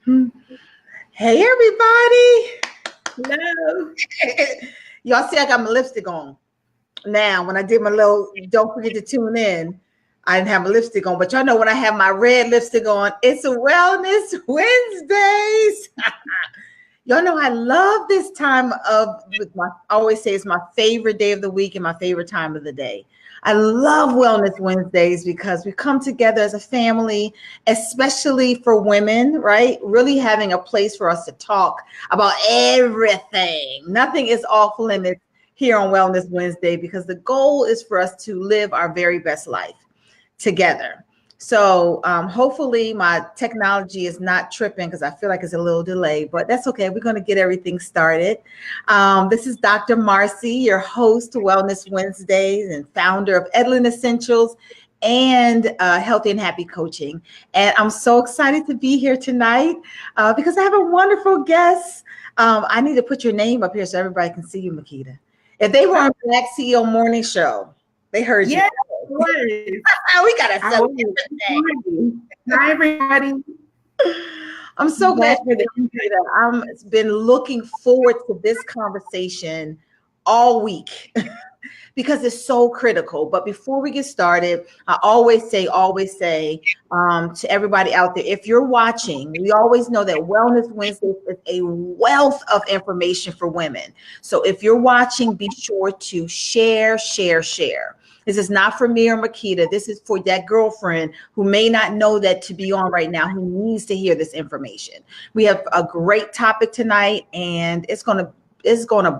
Hey everybody! Hello. Y'all see I got my lipstick on. Now, when I did my little don't forget to tune in, I didn't have my lipstick on, but y'all know when I have my red lipstick on, it's a Wellness Wednesdays. Y'all know I love this time of I always say it's my favorite day of the week and my favorite time of the day. I love Wellness Wednesdays because we come together as a family, especially for women, right? Really having a place for us to talk about everything. Nothing is off limits here on Wellness Wednesday because the goal is for us to live our very best life together. So hopefully my technology is not tripping because I feel like it's a little delayed, but that's okay. We're going to get everything started. This is Dr. Marsie, your host to Wellness Wednesdays and founder of Edlin Essentials and Healthy and Happy Coaching. And I'm so excited to be here tonight because I have a wonderful guest. I need to put your name up here so everybody can see you, Makeeta. If they were on Black CEO Morning Show, they heard you. Yes, it was. We got to I celebrate was. today. Hi, everybody. I'm so glad Glad for the you're here. I've been looking forward to this conversation all week because it's so critical. But before we get started, I always say to everybody out there, if you're watching, we always know that Wellness Wednesdays is a wealth of information for women. So if you're watching, be sure to share, share, share. This is not for me or Makeeta. This is for that girlfriend who may not know that to be on right now, who needs to hear this information. We have a great topic tonight, and it's going to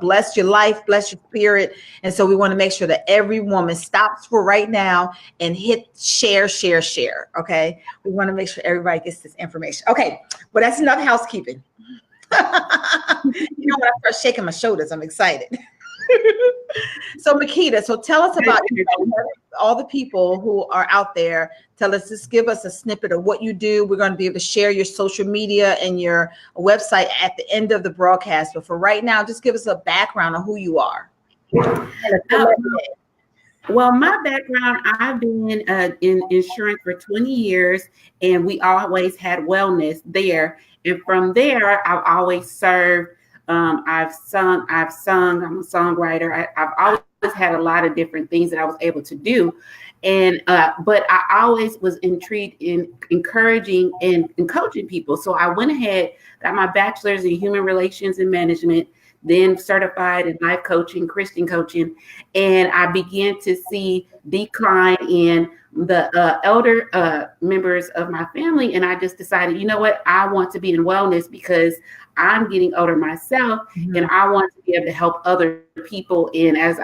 bless your life, bless your spirit. And so we want to make sure that every woman stops for right now and hit share, share, share. Okay. We want to make sure everybody gets this information. Okay. Well, that's enough housekeeping. When I start shaking my shoulders, I'm excited. So Makeeta, so tell us about all the people who are out there. Just give us a snippet of what you do. We're going to be able to share your social media and your website at the end of the broadcast. But for right now, just give us a background on who you are. Well, my background, I've been in insurance for 20 years, and we always had wellness there. And from there, I've always served. I've sung. I'm a songwriter. I've always had a lot of different things that I was able to do. And but I always was intrigued in encouraging and coaching people. So I went ahead, got my bachelor's in human relations and management, then certified in life coaching, Christian coaching, and I began to see decline in the elder members of my family. And I just decided, you know what, I want to be in wellness because I'm getting older myself, and I want to be able to help other people. And as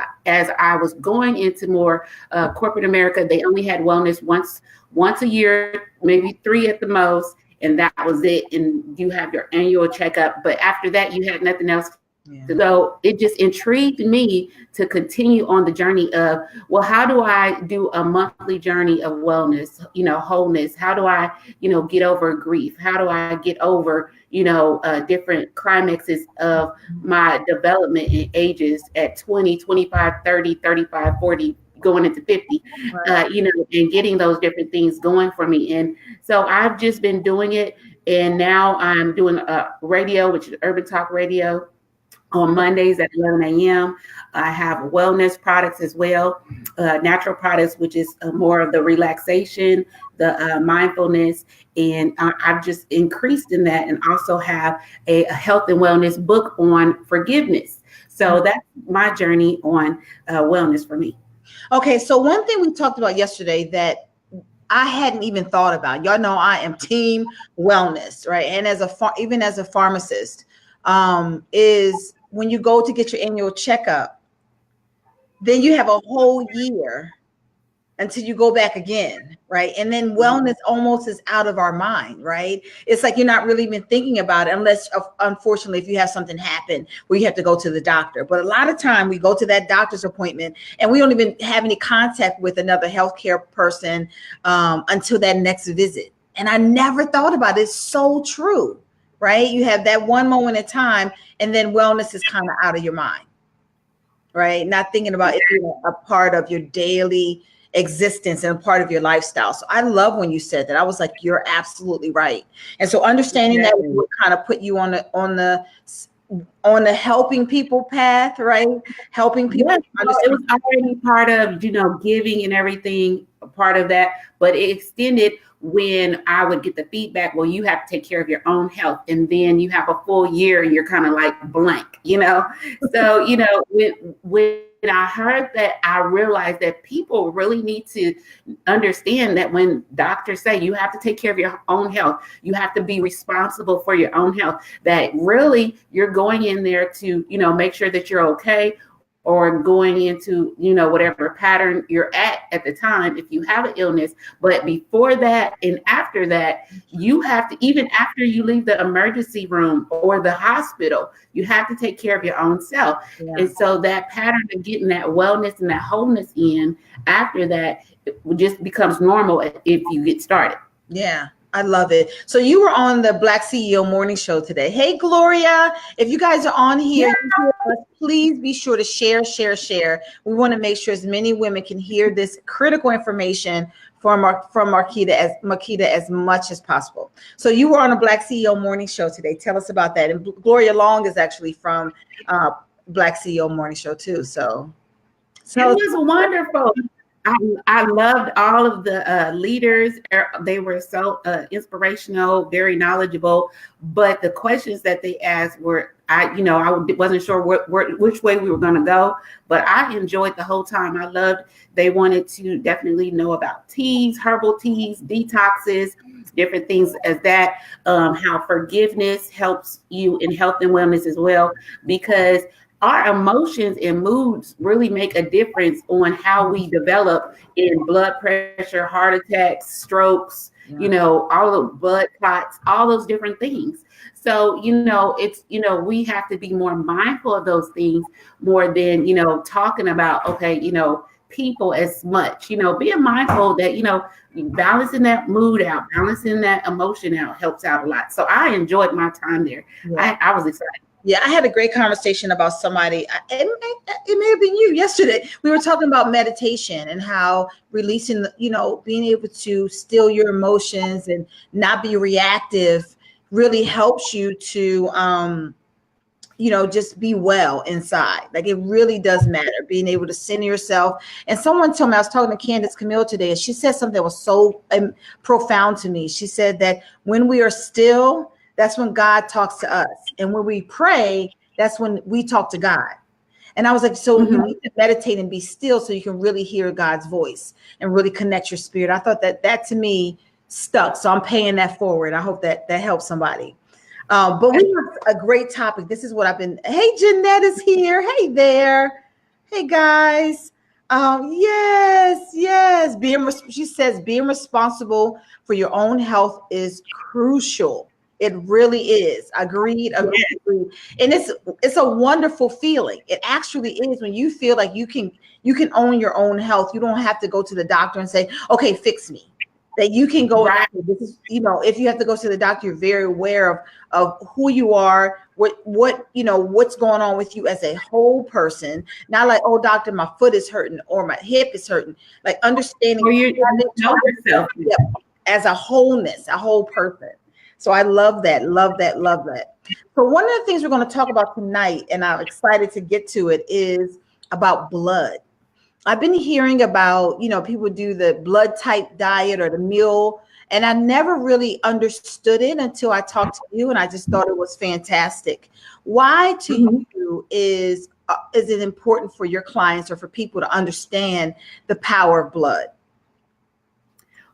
I was going into more corporate America, they only had wellness once a year, maybe 3 at the most, and that was it. And you have your annual checkup, but after that, you had nothing else. Yeah. So it just intrigued me to continue on the journey of, well, how do I do a monthly journey of wellness, wholeness? How do I, get over grief? How do I get over, different climaxes of my development in ages at 20, 25, 30, 35, 40, going into 50, right. And getting those different things going for me. And so I've just been doing it. And now I'm doing radio, which is Urban Talk Radio, on Mondays at 11 a.m. I have wellness products as well, natural products, which is more of the relaxation, the mindfulness, and I've just increased in that, and also have a health and wellness book on forgiveness. So that's my journey on wellness for me. Okay, so one thing we talked about yesterday that I hadn't even thought about. Y'all know I am team wellness, right? And even as a pharmacist, is when you go to get your annual checkup, then you have a whole year until you go back again, right? And then wellness almost is out of our mind, right? It's like you're not really even thinking about it unless, unfortunately, if you have something happen where you have to go to the doctor. But a lot of time we go to that doctor's appointment and we don't even have any contact with another healthcare person until that next visit. And I never thought about it. It's so true, right? You have that one moment in time, and then wellness is kind of out of your mind, right? Not thinking about it being a part of your daily existence and a part of your lifestyle. So I love when you said that. I was like, you're absolutely right. And so understanding that Exactly. would kind of put you on the helping people path, right? Helping people Yes, well, it understand. was already part of, giving and everything, a part of that, but it extended when I would get the feedback, well, you have to take care of your own health. And then you have a full year and you're kind of like blank. So, when I heard that, I realized that people really need to understand that when doctors say you have to take care of your own health, you have to be responsible for your own health, that really you're going in there to, make sure that you're okay, or going into, whatever pattern you're at the time, if you have an illness. But before that and after that, you have to, even after you leave the emergency room or the hospital, you have to take care of your own self. Yeah. And so that pattern of getting that wellness and that wholeness in after that, it just becomes normal if you get started. Yeah, I love it. So you were on the Black CEO Morning Show today. Hey, Gloria, if you guys are on here, Yeah. you hear us, please be sure to share, share, share. We want to make sure as many women can hear this critical information from Makeeta as much as possible. So you were on a Black CEO Morning Show today. Tell us about that. And Gloria Long is actually from Black CEO Morning Show too. So It was wonderful. I loved all of the leaders. They were so inspirational, very knowledgeable. But the questions that they asked were, I wasn't sure which way we were going to go. But I enjoyed the whole time. I loved. They wanted to definitely know about teas, herbal teas, detoxes, different things as that. How forgiveness helps you in health and wellness as well, because our emotions and moods really make a difference on how we develop in blood pressure, heart attacks, strokes, all the blood clots, all those different things. So, we have to be more mindful of those things more than, talking about, okay, people as much, being mindful that, balancing that mood out, balancing that emotion out helps out a lot. So I enjoyed my time there. yeah. I was excited. Yeah, I had a great conversation about somebody. It may have been you yesterday. We were talking about meditation and how releasing, being able to still your emotions and not be reactive really helps you to, just be well inside. Like it really does matter, being able to center yourself. And someone told me, I was talking to Candace Camille today, and she said something that was so profound to me. She said that when we are still, that's when God talks to us. And when we pray, that's when we talk to God. And I was like, so you need to meditate and be still so you can really hear God's voice and really connect your spirit. I thought that to me stuck. So I'm paying that forward. I hope that helps somebody. But we have a great topic. This is what I've been. Hey, Jeanette is here. Hey there. Hey, guys. Yes. She says being responsible for your own health is crucial. It really is. Agreed. And it's a wonderful feeling. It actually is when you feel like you can own your own health. You don't have to go to the doctor and say, okay, fix me. That you can go, right. This is, if you have to go to the doctor, you're very aware of who you are, what's going on with you as a whole person. Not like, oh, doctor, my foot is hurting or my hip is hurting. Like understanding yourself as a wholeness, a whole person. So I love that. So one of the things we're going to talk about tonight, and I'm excited to get to it, is about blood. I've been hearing about, people do the blood type diet or the meal, and I never really understood it until I talked to you, and I just thought it was fantastic. Why to you is it important for your clients or for people to understand the power of blood?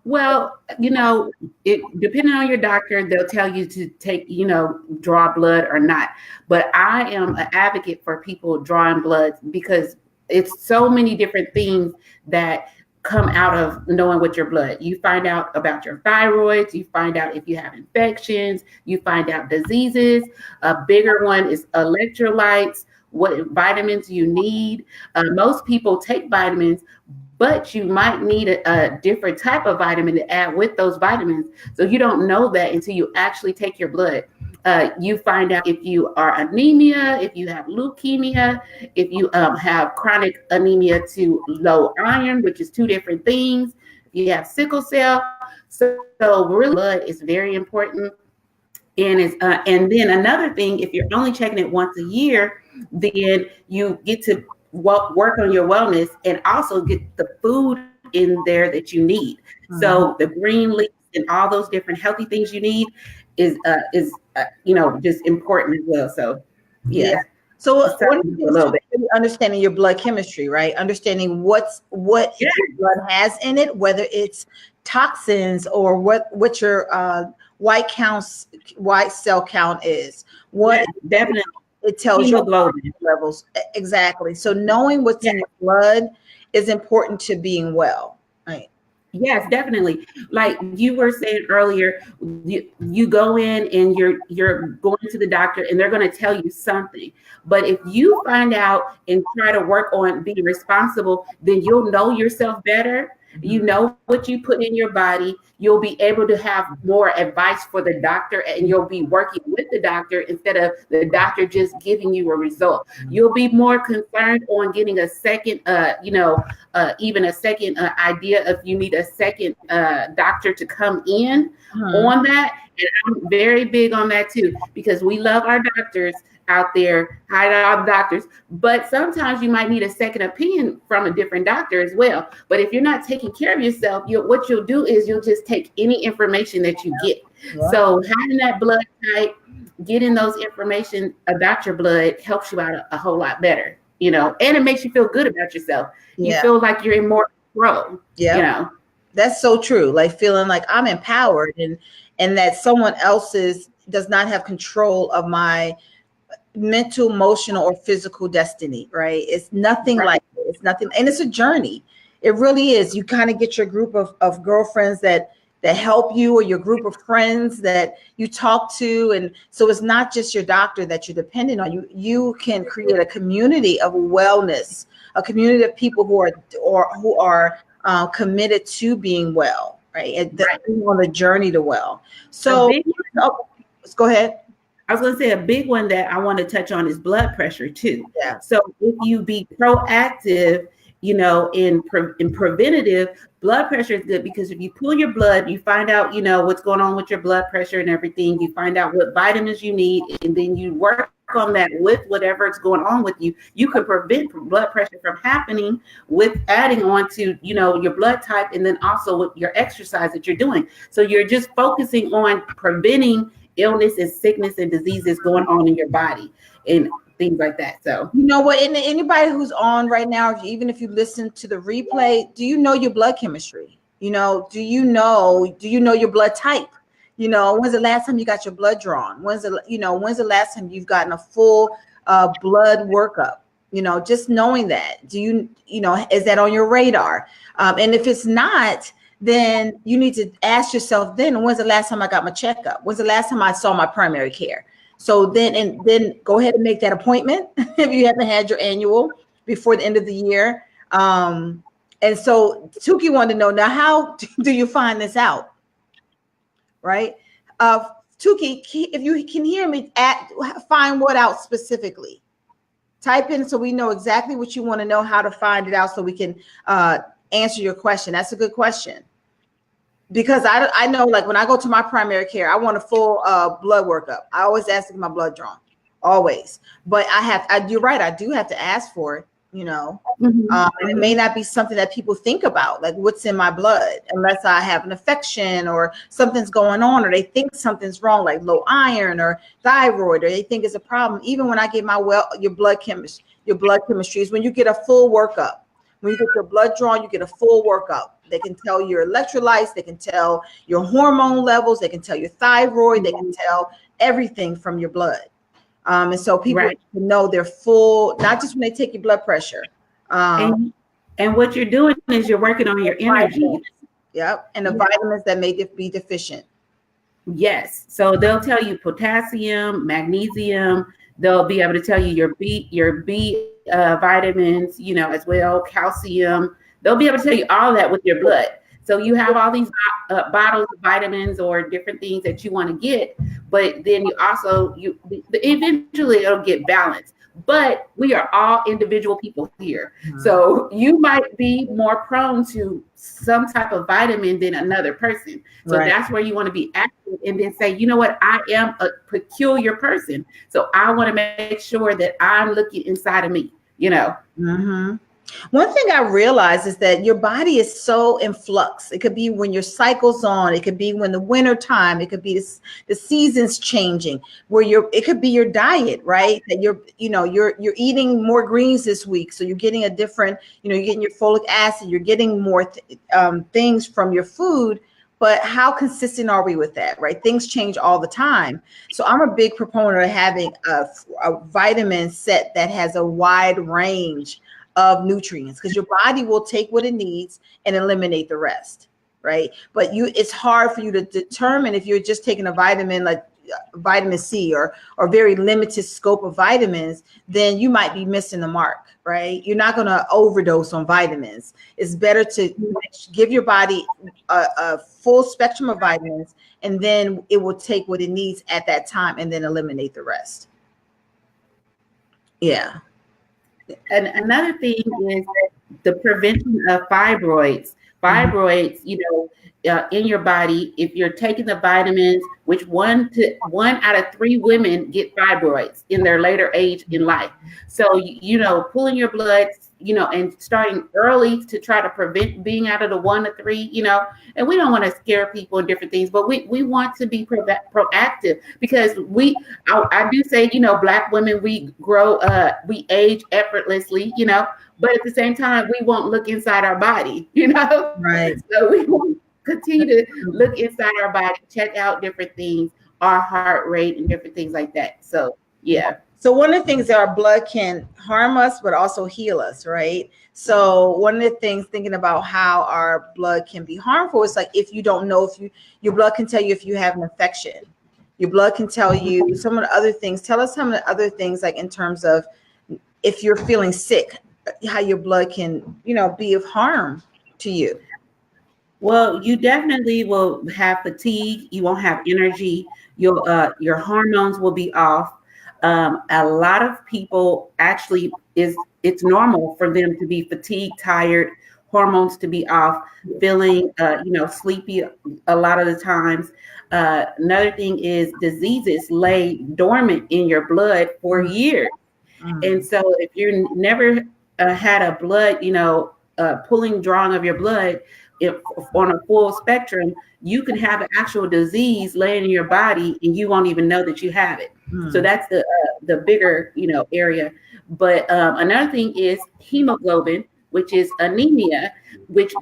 Well, depending on your doctor, they'll tell you to take, draw blood or not. But I am an advocate for people drawing blood because it's so many different things that come out of knowing what your blood. You find out about your thyroid, you find out if you have infections, you find out diseases. A bigger one is electrolytes, what vitamins you need. Most people take vitamins, but you might need a different type of vitamin to add with those vitamins. So you don't know that until you actually take your blood. You find out if you are anemia, if you have leukemia, if you have chronic anemia to low iron, which is two different things. If you have sickle cell, so really blood is very important. And then another thing, if you're only checking it once a year, then you get to work on your wellness and also get the food in there that you need. So the green leaves and all those different healthy things you need is just important as well. So Yeah. yeah, So just one of talking the a things little too, bit. is understanding your blood chemistry, right? Understanding what Yeah, your blood has in it, whether it's toxins or what your white cell count is. yeah, What definitely it tells your hemoglobin. levels. Exactly. So knowing what's Yeah. in your blood is important to being well, right? Yes, definitely. Like you were saying earlier, you go in and you're going to the doctor and they're going to tell you something. But if you find out and try to work on being responsible, then you'll know yourself better. You know what you put in your body. You'll be able to have more advice for the doctor, and you'll be working with the doctor instead of the doctor just giving you a result. You'll be more concerned on getting a second, even a second idea if you need a second doctor to come in on that. And I'm very big on that too, because we love our doctors out there, hi to all the doctors, but sometimes you might need a second opinion from a different doctor as well. But if you're not taking care of yourself, what you'll do is you'll just take any information that you get. Yeah. So having that blood type, getting those information about your blood helps you out a whole lot better, and it makes you feel good about yourself. You Yeah. feel like you're in more control, Yeah. That's so true. Like feeling like I'm empowered and that someone else's does not have control of my mental, emotional, or physical destiny, right? It's nothing Right. like it. It's nothing, and it's a journey. It really is. You kind of get your group of girlfriends that help you, or your group of friends that you talk to. And so it's not just your doctor that you're dependent on. You can create a community of wellness, a community of people who are committed to being well, right? And on the journey to well. So, let's go ahead. I was going to say a big one that I want to touch on is blood pressure too. Yeah. So if you be proactive, in preventative, blood pressure is good, because if you pull your blood, you find out, what's going on with your blood pressure and everything. You find out what vitamins you need, and then you work on that with whatever is going on with you. You can prevent blood pressure from happening with adding on to, your blood type, and then also with your exercise that you're doing. So you're just focusing on preventing illness and sickness and diseases going on in your body and things like that. So you know what, and anybody who's on right now, even if you listen to the replay, do you know your blood chemistry? Do you know your blood type? When's the last time you got your blood drawn? When's the last time you've gotten a full blood workup? Just knowing that. Do is that on your radar? And if it's not, then you need to ask yourself, then when's the last time I got my checkup? When's the last time I saw my primary care? So then go ahead and make that appointment if you haven't had your annual before the end of the year. And so Tuki wanted to know, now, how do you find this out? Right? Tuki, if you can hear me, find what out specifically? Type in so we know exactly what you want to know, how to find it out, so we can answer your question. That's a good question. Because I know, like, when I go to my primary care, I want a full blood workup. I always ask to get my blood drawn, always. But you're right, I do have to ask for it, and it may not be something that people think about, like what's in my blood, unless I have an infection or something's going on, or they think something's wrong, like low iron or thyroid, or they think it's a problem. Even when I get your blood chemistry is when you get a full workup. When you get your blood drawn, you get a full workup. They can tell your electrolytes, they can tell your hormone levels, they can tell your thyroid, they can tell everything from your blood. And so people know their full, not just when they take your blood pressure. And what you're doing is you're working on your energy. Yep. And the vitamins that may be deficient. Yes. So they'll tell you potassium, magnesium. They'll be able to tell you your B vitamins, as well, calcium. They'll be able to tell you all that with your blood. So you have all these bottles of vitamins or different things that you want to get, but then you also eventually it'll get balanced. But we are all individual people here, so you might be more prone to some type of vitamin than another person. So Right. that's where you want to be active, and then say, you know what, I am a peculiar person, so I want to make sure that I'm looking inside of me. Mm-hmm. One thing I realize is that your body is so in flux. It could be when your cycle's on. It could be when the winter time. It could be the seasons changing. Where it could be your diet, right? That you're eating more greens this week, so you're getting a different. You're getting your folic acid. You're getting more things from your food. But how consistent are we with that, right? Things change all the time. So I'm a big proponent of having a vitamin set that has a wide range of nutrients, because your body will take what it needs and eliminate the rest, right? But it's hard for you to determine if you're just taking a vitamin like vitamin C or very limited scope of vitamins, then you might be missing the mark, right? You're not going to overdose on vitamins. It's better to give your body a full spectrum of vitamins, and then it will take what it needs at that time and then eliminate the rest. Yeah. And another thing is the prevention of fibroids. Fibroids, in your body, if you're taking the vitamins, which one out of 3 women get fibroids in their later age in life. So, pulling your blood, and starting early to try to prevent being out of the 1 to 3, and we don't want to scare people and different things, but we want to be proactive, because I do say, Black women, we we age effortlessly, but at the same time, we won't look inside our body, Right. So we won't continue to look inside our body, check out different things, our heart rate and different things like that. So, yeah. So one of the things that our blood can harm us, but also heal us, right? So one of the things, thinking about how our blood can be harmful, is like, if you don't know, your blood can tell you if you have an infection. Your blood can tell you some of the other things. Tell us some of the other things, like in terms of if you're feeling sick, how your blood can, be of harm to you. Well, you definitely will have fatigue. You won't have energy. Your hormones will be off. A lot of people actually it's normal for them to be fatigued, tired, hormones to be off, feeling sleepy a lot of the times. Another thing is diseases lay dormant in your blood for years. And so if you never had a blood, drawing of your blood, if on a full spectrum, you can have an actual disease laying in your body and you won't even know that you have it. So that's the bigger, area. But another thing is hemoglobin, which is anemia, which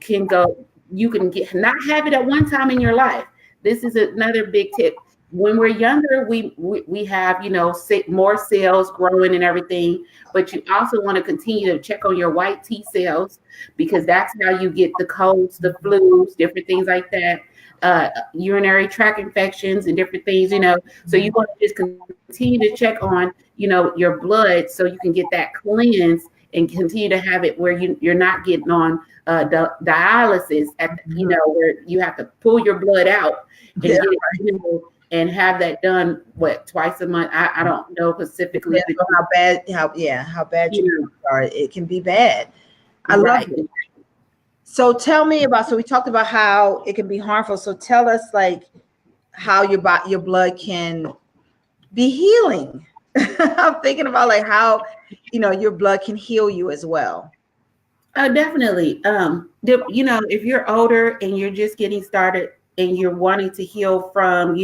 you can not have it at one time in your life. This is another big tip. When we're younger, we have, more cells growing and everything, but you also want to continue to check on your white T cells, because that's how you get the colds, the flus, different things like that, urinary tract infections and different things, So you want to just continue to check on, your blood, so you can get that cleanse and continue to have it where you're not getting on dialysis where you have to pull your blood out and get it, and have that done twice a month. I don't know specifically how bad you are. It can be bad. I love it. So tell me so we talked about how it can be harmful. So tell us, like, how your blood can be healing. I'm thinking about, like, how your blood can heal you as well. Definitely. If you're older and you're just getting started and you're wanting to heal from,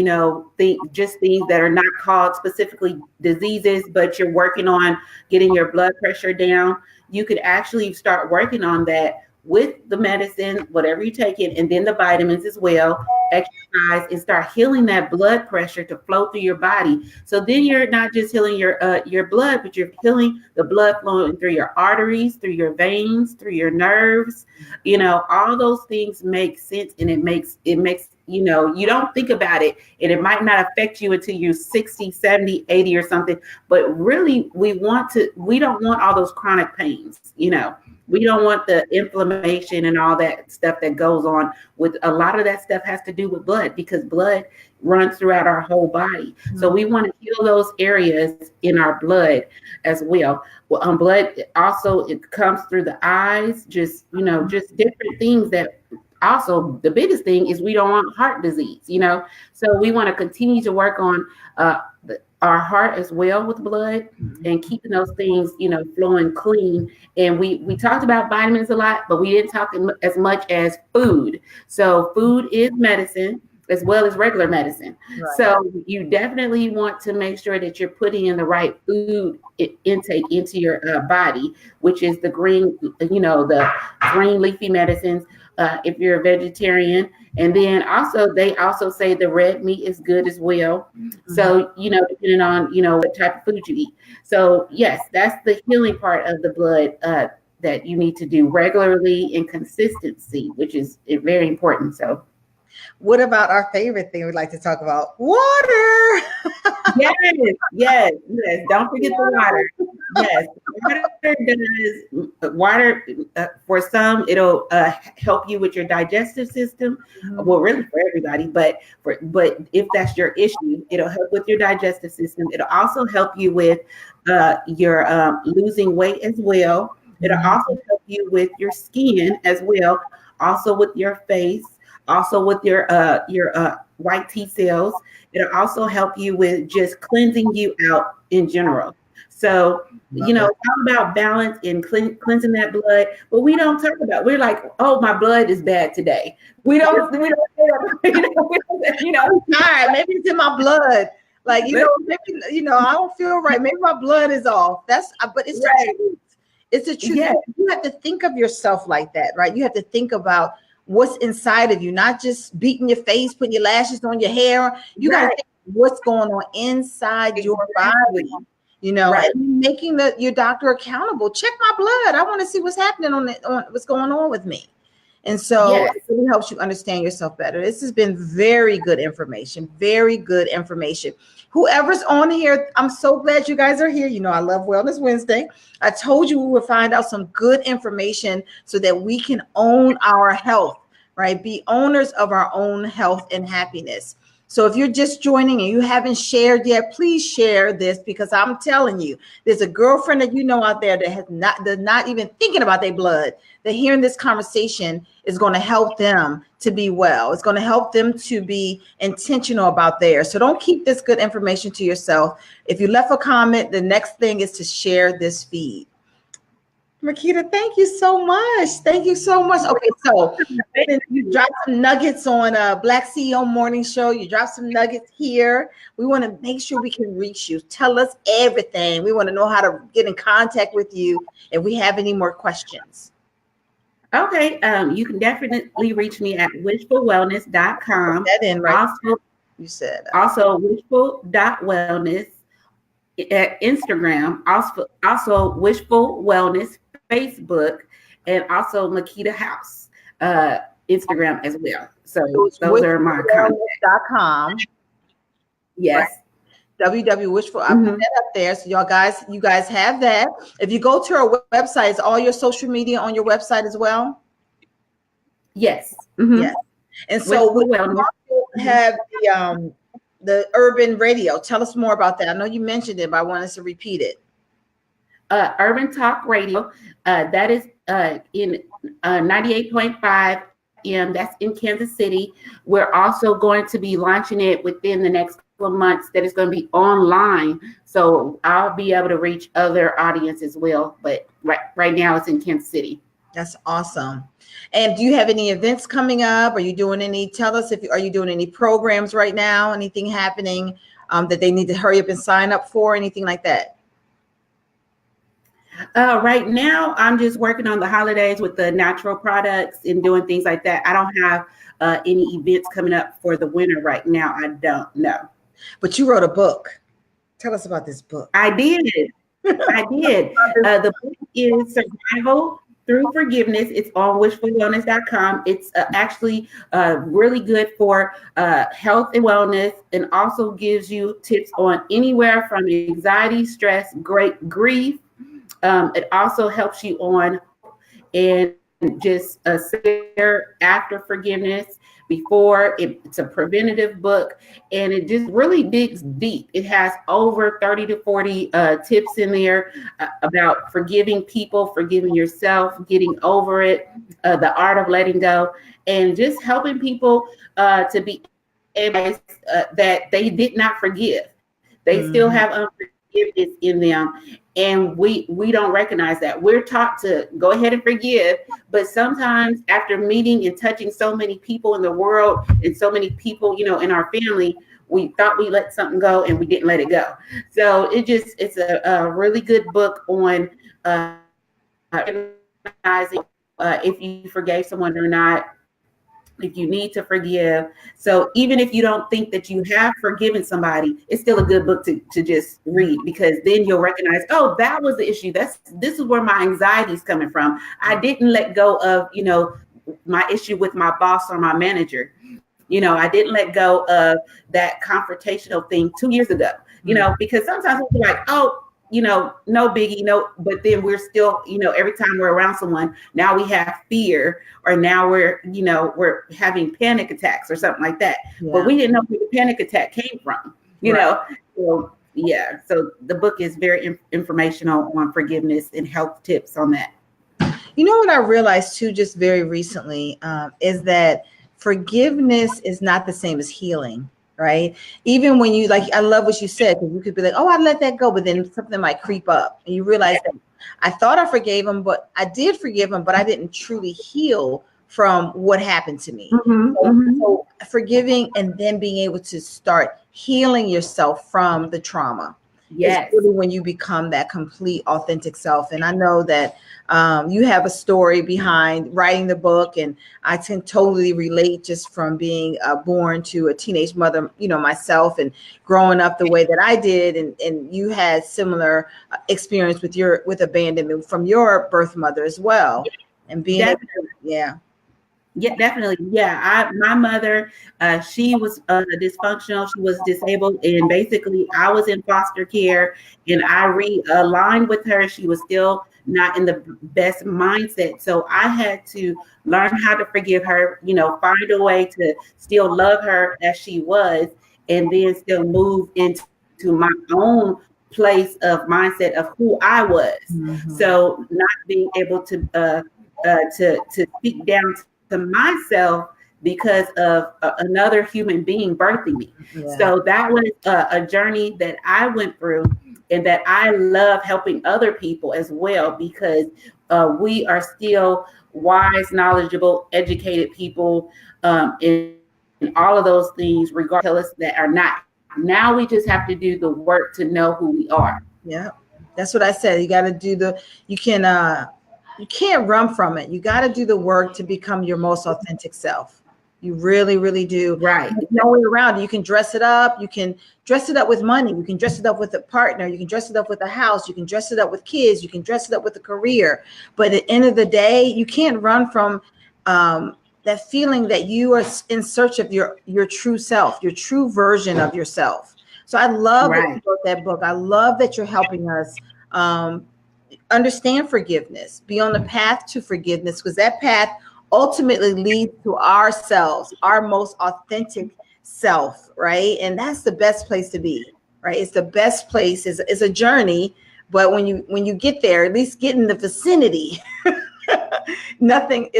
just things that are not called specifically diseases, but you're working on getting your blood pressure down, you could actually start working on that with the medicine, whatever you take in, and then the vitamins as well, exercise, and start healing that blood pressure to flow through your body. So then you're not just healing your blood, but you're healing the blood flowing through your arteries, through your veins, through your nerves. All those things make sense, and it makes you don't think about it, and it might not affect you until you're 60, 70, 80 or something. But really, we don't want all those chronic pains. We don't want the inflammation and all that stuff that goes on with a lot of that stuff has to do with blood, because blood runs throughout our whole body. So we want to heal those areas in our blood as well. Well, blood also, it comes through the eyes, just different things that. Also, the biggest thing is we don't want heart disease, so we want to continue to work on our heart as well with blood and keeping those things, flowing clean. And we talked about vitamins a lot, but we didn't talk as much as food. So food is medicine as well as regular medicine. Right. So you definitely want to make sure that you're putting in the right food intake into your body, which is the green leafy medicines. If you're a vegetarian, and then also they also say the red meat is good as well. Mm-hmm. So depending on what type of food you eat. So yes, that's the healing part of the blood that you need to do regularly and consistency, which is very important. So. What about our favorite thing we'd like to talk about? Water. Yes. Don't forget the water. Yes, water for some, it'll help you with your digestive system. Mm-hmm. Well, really for everybody, but if that's your issue, it'll help with your digestive system. It'll also help you with your losing weight as well. It'll also help you with your skin as well. Also with your face. Also with your white T cells. It'll also help you with just cleansing you out in general. So, it's all about balance and cleansing that blood. But we don't talk about, we're like, oh, my blood is bad today. We don't say that, all right, maybe it's in my blood. Like, maybe, I don't feel right. Maybe my blood is off. But it's right. The truth. It's the truth. Yeah. You have to think of yourself like that, right? You have to think about what's inside of you, not just beating your face, putting your lashes on your hair. You got to think what's going on inside your body, and making your doctor accountable. Check my blood. I want to see what's happening on what's going on with me. And so it really helps you understand yourself better. This has been very good information. Whoever's on here, I'm so glad you guys are here. I love Wellness Wednesday. I told you we would find out some good information so that we can own our health, right? Be owners of our own health and happiness. So if you're just joining and you haven't shared yet, please share this, because I'm telling you, there's a girlfriend that out there that they're not even thinking about their blood. That hearing this conversation is going to help them to be well. It's going to help them to be intentional about theirs. So don't keep this good information to yourself. If you left a comment, the next thing is to share this feed. Makeeta, thank you so much. Okay, so you dropped some nuggets on Black CEO Morning Show. You dropped some nuggets here. We want to make sure we can reach you. Tell us everything. We want to know how to get in contact with you if we have any more questions. Okay, you can definitely reach me at wishfulwellness.com. That in right. Also, you said also wishful.wellness at Instagram. Also Wishful Wellness Facebook, and also Makeeta House Instagram as well. So those are my contacts.com. Yes. www.wishful. I put that up there. So you guys have that. If you go to our website, is all your social media on your website as well? Yes. Mm-hmm. Yes. And so we also have the Urban Radio. Tell us more about that. I know you mentioned it, but I want us to repeat it. Urban Talk Radio. That is in 98.5 FM. That's in Kansas City. We're also going to be launching it within the next couple of months. That is going to be online. So I'll be able to reach other audience as well. But right now it's in Kansas City. That's awesome. And do you have any events coming up? Are you doing are you doing any programs right now? Anything happening that they need to hurry up and sign up for? Anything like that? Right now, I'm just working on the holidays with the natural products and doing things like that. I don't have any events coming up for the winter right now. I don't know. But you wrote a book. Tell us about this book. I did. The book is Survival through forgiveness. It's on wishfulwellness.com. It's actually really good for health and wellness, and also gives you tips on anywhere from anxiety, stress, great grief. It also helps you on and just after forgiveness, before it's a preventative book, and it just really digs deep. It has over 30 to 40 tips in there about forgiving people, forgiving yourself, getting over it, the art of letting go, and just helping people to be able that they did not forgive. They still have unforgiveness in them, and we don't recognize that. We're taught to go ahead and forgive, but sometimes after meeting and touching so many people in the world and so many people, in our family, we thought we let something go and we didn't let it go. So it's a really good book on recognizing if you forgave someone or not, if you need to forgive. So even if you don't think that you have forgiven somebody, it's still a good book to just read, because then you'll recognize, oh, that was the issue. This is where my anxiety is coming from. I didn't let go of, my issue with my boss or my manager. I didn't let go of that confrontational thing 2 years ago, because sometimes we'll be like, oh, no biggie, no, but then we're still, every time we're around someone, now we have fear, or now we're having panic attacks or something like that. Yeah. But we didn't know where the panic attack came from, know? So, yeah. So the book is very informational on forgiveness and health tips on that. You know what I realized too, just very recently, is that forgiveness is not the same as healing. Right. Even when you I love what you said, because you could be like, oh, I let that go. But then something might creep up and you realize that I thought I forgave him, but I did forgive him, but I didn't truly heal from what happened to me. So forgiving and then being able to start healing yourself from the trauma. Yes. It's really when you become that complete, authentic self. And I know that you have a story behind writing the book, and I can totally relate, just from being born to a teenage mother, myself, and growing up the way that I did. And you had similar experience with abandonment from your birth mother as well. And being Yeah, definitely. Yeah, my mother, she was dysfunctional. She was disabled, and basically I was in foster care, and I realigned with her. She was still not in the best mindset. So I had to learn how to forgive her, find a way to still love her as she was, and then still move into my own place of mindset of who I was. So not being able to speak down to myself because of another human being birthing me. Yeah. So that was a journey that I went through, and that I love helping other people as well, because we are still wise, knowledgeable, educated people in all of those things, regardless that are not. Now we just have to do the work to know who we are. Yeah, that's what I said. You got to do you can't run from it. You got to do the work to become your most authentic self. You really, really do. Right. There's no way around it. You can dress it up. You can dress it up with money. You can dress it up with a partner. You can dress it up with a house. You can dress it up with kids. You can dress it up with a career. But at the end of the day, you can't run from that feeling that you are in search of your true self, your true version of yourself. So I love that you wrote that book. I love that you're helping us understand forgiveness, be on the path to forgiveness, because that path ultimately leads to ourselves, our most authentic self, right? And that's the best place to be, right? It's the best place. It's a journey, but when you get there, at least get in the vicinity, nothing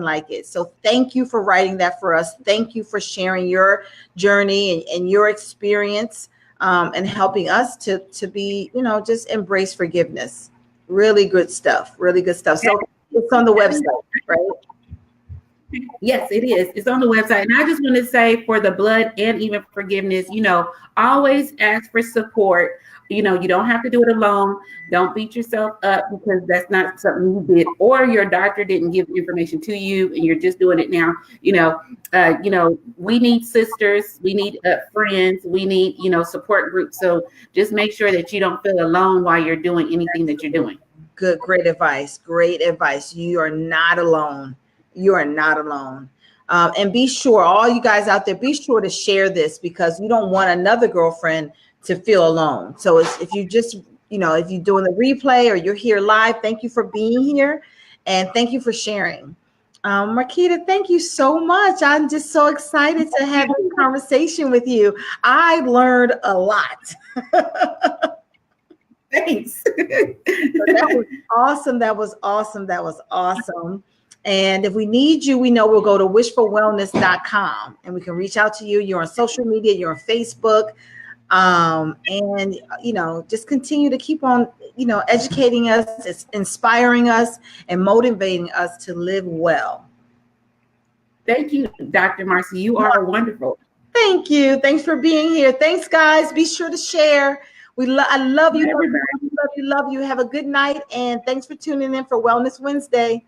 like it. So thank you for writing that for us. Thank you for sharing your journey and your experience, and helping us to be, just embrace forgiveness. Really good stuff. Really good stuff. So it's on the website, right? Yes, it is. It's on the website. And I just want to say, for the blood and even forgiveness, always ask for support. You don't have to do it alone. Don't beat yourself up because that's not something you did, or your doctor didn't give information to you and you're just doing it now. We need sisters, we need friends, we need, support groups. So just make sure that you don't feel alone while you're doing anything that you're doing. Good, great advice. Great advice. You are not alone. You are not alone. And be sure, all you guys out there, be sure to share this because you don't want another girlfriend to feel alone. So if you just, if you're doing the replay or you're here live, thank you for being here and thank you for sharing. Makeeta, thank you so much. I'm just so excited to have this conversation with you. I learned a lot. Thanks. So that was awesome. That was awesome. That was awesome. And if we need you, we know we'll go to wishfulwellness.com and we can reach out to you. You're on social media, you're on Facebook. And, just continue to keep on, educating us, inspiring us, and motivating us to live well. Thank you, Dr. Marsie. You are wonderful. Thank you. Thanks for being here. Thanks, guys. Be sure to share. I love you. Love you. Have a good night. And thanks for tuning in for Wellness Wednesday.